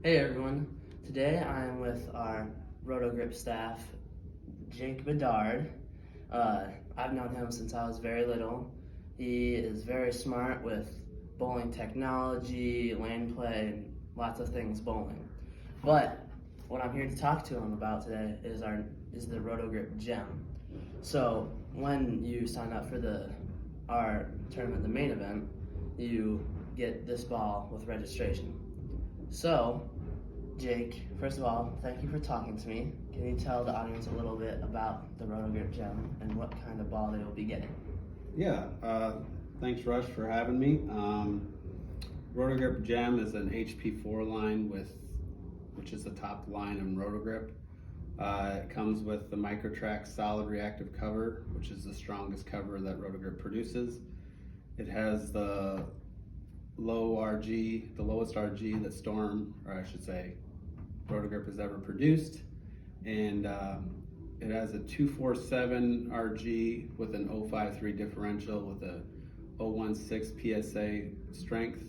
Hey everyone, today I'm with our Roto Grip staff, Jake Bedard. I've known him since I was very little. He is very smart with bowling technology, lane play, and lots of things bowling. But what I'm here to talk to him about today is the Roto Grip GEM. So when you sign up for our tournament, the main event, you get this ball with registration. So, Jake, first of all, thank you for talking to me. Can you tell the audience a little bit about the Roto Grip GEM and what kind of ball they will be getting? Yeah, thanks Rush for having me. Roto Grip GEM is an HP4 line which is the top line in Roto Grip. It comes with the Microtrack solid reactive cover, which is the strongest cover that Roto Grip produces. It has the lowest RG that Roto Grip has ever produced, and it has a 247 RG with an 053 differential with a 016 PSA strength.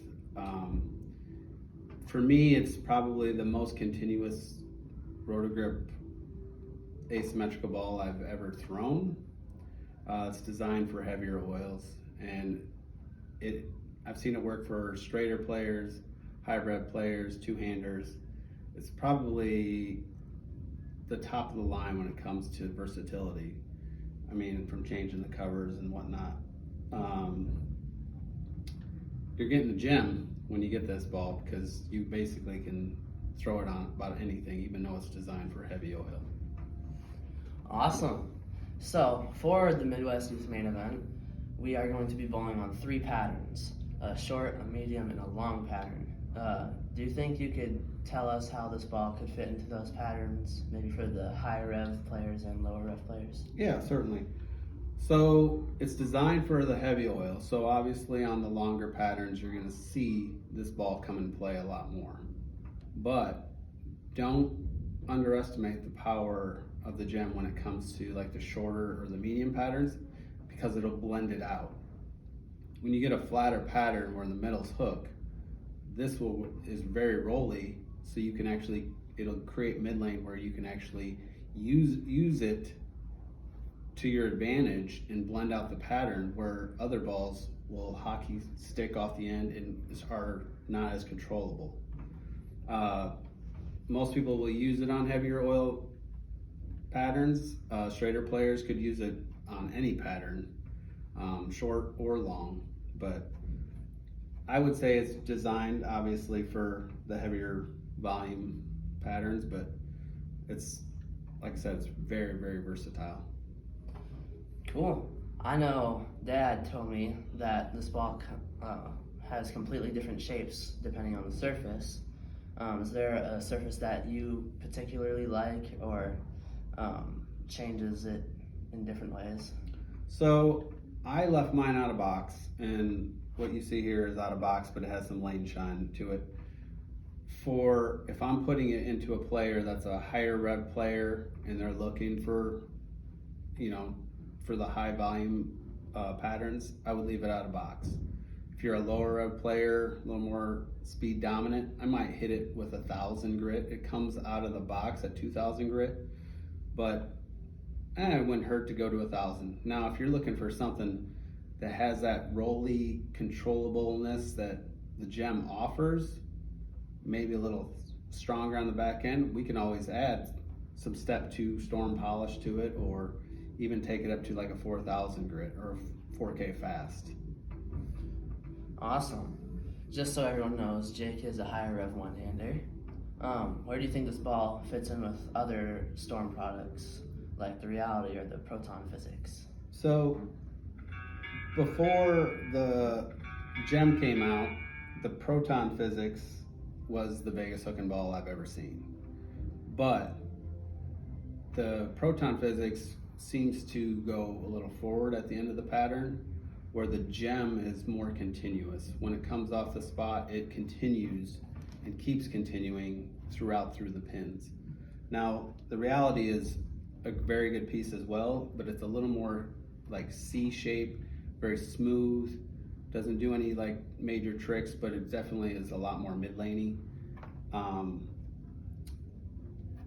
For me, it's probably the most continuous Roto Grip asymmetrical ball I've ever thrown. It's designed for heavier oils, and I've seen it work for straighter players, hybrid players, two-handers. It's probably the top of the line when it comes to versatility. I mean, from changing the covers and whatnot. You're getting the gem when you get this ball because you basically can throw it on about anything, even though it's designed for heavy oil. Awesome. So, for the Midwest Youth main event, we are going to be bowling on 3 patterns, a short, a medium, and a long pattern. Do you think you could tell us how this ball could fit into those patterns, maybe for the high rev players and lower rev players? Yeah, certainly. So it's designed for the heavy oil. So obviously on the longer patterns, you're gonna see this ball come and play a lot more. But don't underestimate the power of the gem when it comes to like the shorter or the medium patterns, because it'll blend it out. When you get a flatter pattern where the middle's hook, is very rolly, so you can it'll create mid lane where you can actually use it to your advantage and blend out the pattern, where other balls will hockey stick off the end and are not as controllable. Most people will use it on heavier oil patterns. Straighter players could use it on any pattern, short or long, but I would say it's designed obviously for the heavier volume patterns, but it's, like I said, it's very, very versatile. Cool. I know Dad told me that this ball has completely different shapes depending on the surface. Is there a surface that you particularly like, or changes it in different ways? So I left mine out of box, and what you see here is out of box, but it has some lane shine to it. If I'm putting it into a player that's a higher rev player and they're looking for the high volume patterns, I would leave it out of box. If you're a lower rev player, a little more speed dominant, I might hit it with 1,000 grit. It comes out of the box at 2,000 grit, but it wouldn't hurt to go to 1,000. Now, if you're looking for something that has that rolly controllableness that the gem offers, maybe a little stronger on the back end, we can always add some step 2 storm polish to it, or even take it up to like a 4,000 grit or 4K fast. Awesome. Just so everyone knows, Jake is a higher rev one-hander. Where do you think this ball fits in with other storm products like the Reality or the Proton Physics? So before the gem came out, the Proton Physics was the biggest hook and ball I've ever seen. But the Proton Physics seems to go a little forward at the end of the pattern, where the gem is more continuous. When it comes off the spot, it continues and keeps continuing through the pins. Now, the Reality is a very good piece as well, but it's a little more like C shape, very smooth, doesn't do any like major tricks, but it definitely is a lot more mid-laney.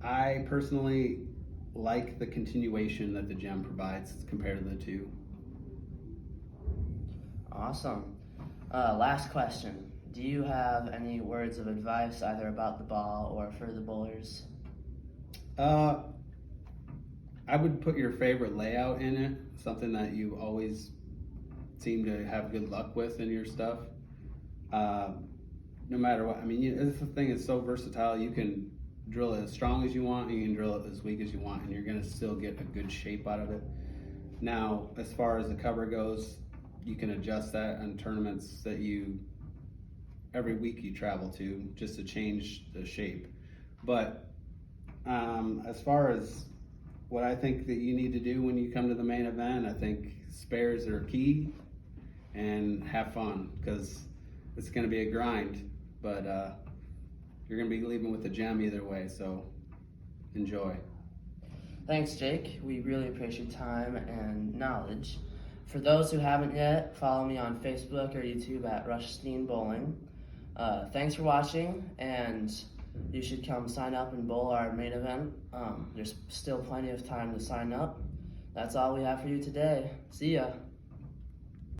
I personally like the continuation that the gem provides compared to the two. Awesome. Last question. Do you have any words of advice either about the ball or for the bowlers? I would put your favorite layout in it, something that you always seem to have good luck with in your stuff. No matter what, I mean, this thing is so versatile. You can drill it as strong as you want, and you can drill it as weak as you want, and you're going to still get a good shape out of it. Now, as far as the cover goes, you can adjust that on tournaments that every week you travel to, just to change the shape. But as far as what I think that you need to do when you come to the main event, I think spares are key, and have fun, because it's going to be a grind, but you're going to be leaving with a gem either way, so enjoy. Thanks, Jake. We really appreciate your time and knowledge. For those who haven't yet, follow me on Facebook or YouTube at Rushstein Bowling. Thanks for watching, and you should come sign up and bowl our main event. There's still plenty of time to sign up. That's all we have for you today. See ya.